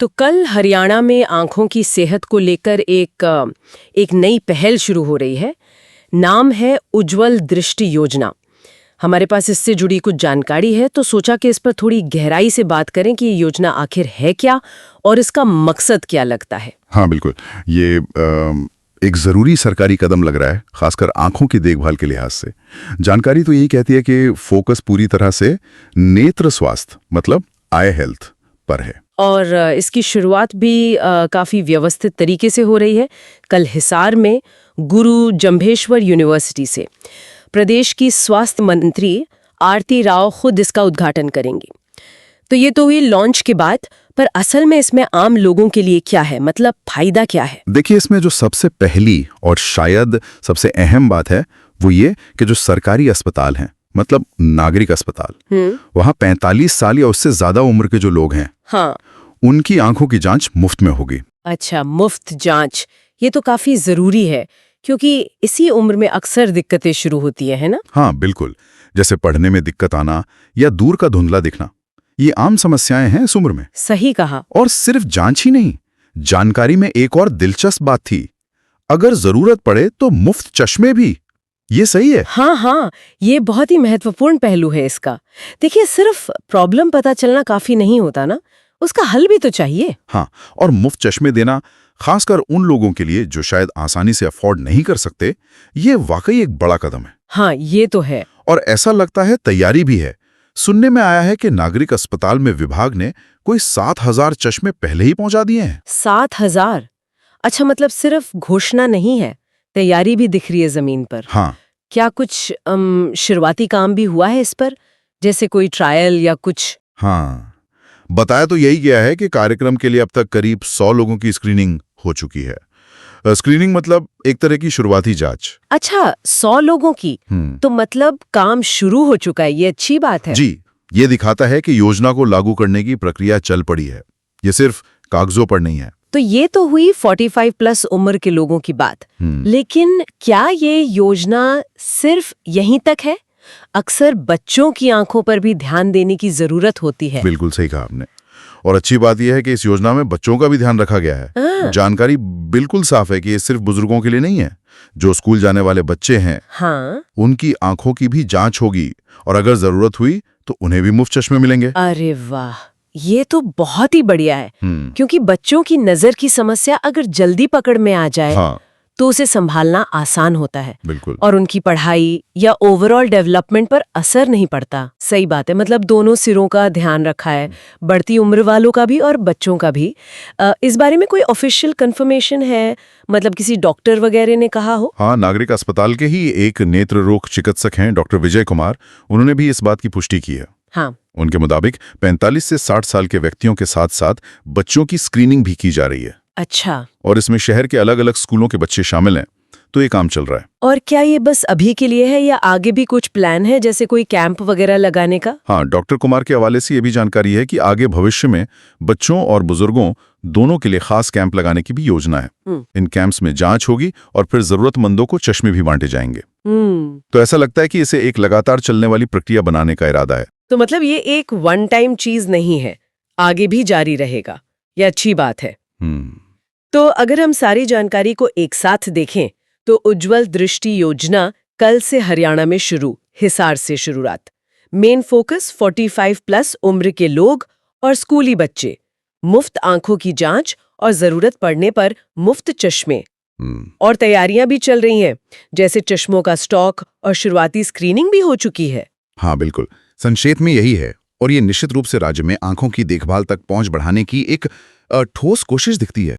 तो कल हरियाणा में आंखों की सेहत को लेकर एक नई पहल शुरू हो रही है। नाम है उज्ज्वल दृष्टि योजना। हमारे पास इससे जुड़ी कुछ जानकारी है, तो सोचा कि इस पर थोड़ी गहराई से बात करें कि ये योजना आखिर है क्या और इसका मकसद क्या लगता है। हाँ बिल्कुल, ये एक ज़रूरी सरकारी कदम लग रहा है, खासकर आंखों की देखभाल के लिहाज से। जानकारी तो यही कहती है कि फोकस पूरी तरह से नेत्र स्वास्थ्य मतलब आई हेल्थ पर है। और इसकी शुरुआत भी काफ़ी व्यवस्थित तरीके से हो रही है। कल हिसार में गुरु जंभेश्वर यूनिवर्सिटी से प्रदेश की स्वास्थ्य मंत्री आरती राव खुद इसका उद्घाटन करेंगी। तो ये तो हुई लॉन्च के बाद, पर असल में इसमें आम लोगों के लिए क्या है, मतलब फायदा क्या है? देखिए, इसमें जो सबसे पहली और शायद सबसे अहम बात है वो ये कि जो सरकारी अस्पताल हैं, मतलब नागरिक अस्पताल, वहाँ 45 साल या उससे ज्यादा उम्र के जो लोग हैं, हाँ, उनकी आंखों की जांच मुफ्त में होगी। अच्छा, मुफ्त जांच, ये तो काफी जरूरी है क्योंकि इसी उम्र में अक्सर दिक्कतें शुरू होती है ना? हाँ बिल्कुल, जैसे पढ़ने में दिक्कत आना या दूर का धुंधला दिखना, ये आम समस्याएं हैं इस उम्र में। सही कहा। और सिर्फ जांच ही नहीं, जानकारी में एक और दिलचस्प बात थी, अगर जरूरत पड़े तो मुफ्त चश्मे भी। ये सही है? हाँ, ये बहुत ही महत्वपूर्ण पहलू है इसका। देखिए, सिर्फ प्रॉब्लम पता चलना काफी नहीं होता ना, उसका हल भी तो चाहिए। हाँ, और मुफ्त चश्मे देना खासकर उन लोगों के लिए जो शायद आसानी से अफोर्ड नहीं कर सकते, ये वाकई एक बड़ा कदम है। हाँ, ये तो है। और ऐसा लगता है तैयारी भी है। सुनने में आया है कि नागरिक अस्पताल में विभाग ने कोई 7,000 चश्मे पहले ही पहुंचा दिए हैं। 7,000? अच्छा, मतलब सिर्फ घोषणा नहीं है, तैयारी भी दिख रही है जमीन पर। हाँ। क्या कुछ शुरुआती काम भी हुआ है इस पर, जैसे कोई ट्रायल या कुछ? हाँ, बताया तो यही गया है कि कार्यक्रम के लिए अब तक करीब 100 लोगों की स्क्रीनिंग हो चुकी है। स्क्रीनिंग मतलब एक तरह की शुरुआती जांच। अच्छा, 100 लोगों की? तो मतलब काम शुरू हो चुका है, ये अच्छी बात है। जी, ये दिखाता है कि योजना को लागू करने की प्रक्रिया चल पड़ी है, ये सिर्फ कागजों पर नहीं है। तो ये तो हुई 45+ उम्र के लोगों की बात। लेकिन क्या ये योजना सिर्फ यहीं तक है? अक्सर बच्चों की आंखों पर भी ध्यान देने की जरूरत होती है। बिल्कुल सही कहा आपने। और अच्छी बात यह है कि इस योजना में बच्चों का भी ध्यान रखा गया है। जानकारी बिल्कुल साफ है कि ये सिर्फ बुजुर्गों के लिए नहीं है। जो स्कूल जाने वाले बच्चे हैं, हाँ, उनकी आंखों की भी जांच होगी, और अगर जरूरत हुई तो उन्हें भी मुफ्त चश्मे मिलेंगे। अरे वाह, ये तो बहुत ही बढ़िया है। क्योंकि बच्चों की नजर की समस्या अगर जल्दी पकड़ में आ जाए, हाँ, तो उसे संभालना आसान होता है। बिल्कुल। और उनकी पढ़ाई या ओवरऑल डेवलपमेंट पर असर नहीं पड़ता। सही बात है, मतलब दोनों सिरों का ध्यान रखा है, बढ़ती उम्र वालों का भी और बच्चों का भी। इस बारे में कोई ऑफिशियल कंफर्मेशन है, मतलब किसी डॉक्टर वगैरह ने कहा हो? हाँ, नागरिक अस्पताल के ही एक नेत्र रोग चिकित्सक हैं, डॉक्टर विजय कुमार, उन्होंने भी इस बात की पुष्टि की है। हाँ, उनके मुताबिक 45 से 60 साल के व्यक्तियों के साथ साथ बच्चों की स्क्रीनिंग भी की जा रही है। अच्छा। और इसमें शहर के अलग अलग स्कूलों के बच्चे शामिल हैं, तो ये काम चल रहा है। और क्या ये बस अभी के लिए है या आगे भी कुछ प्लान है, जैसे कोई कैंप वगैरह लगाने का? हाँ, डॉक्टर कुमार के हवाले से ये भी जानकारी है कि आगे भविष्य में बच्चों और बुजुर्गों दोनों के लिए खास कैंप लगाने की भी योजना है। इन कैंप्स में जांच होगी और फिर जरूरतमंदों को चश्मे भी बांटे जाएंगे। तो ऐसा लगता है कि इसे एक लगातार चलने वाली प्रक्रिया बनाने का इरादा है। तो मतलब ये एक वन टाइम चीज नहीं है, आगे भी जारी रहेगा। ये अच्छी बात है। तो अगर हम सारी जानकारी को एक साथ देखें, तो उज्ज्वल दृष्टि योजना कल से हरियाणा में शुरू, हिसार से शुरुआत। मेन फोकस 45+ उम्र के लोग और स्कूली बच्चे, मुफ्त आंखों की जांच और जरूरत पड़ने पर मुफ्त चश्मे। और तैयारियां भी चल रही हैं, जैसे चश्मों का स्टॉक और शुरुआती स्क्रीनिंग भी हो चुकी है। हाँ बिल्कुल, संक्षेप में यही है। और ये निश्चित रूप से राज्य में आंखों की देखभाल तक पहुंच बढ़ाने की एक ठोस कोशिश दिखती है।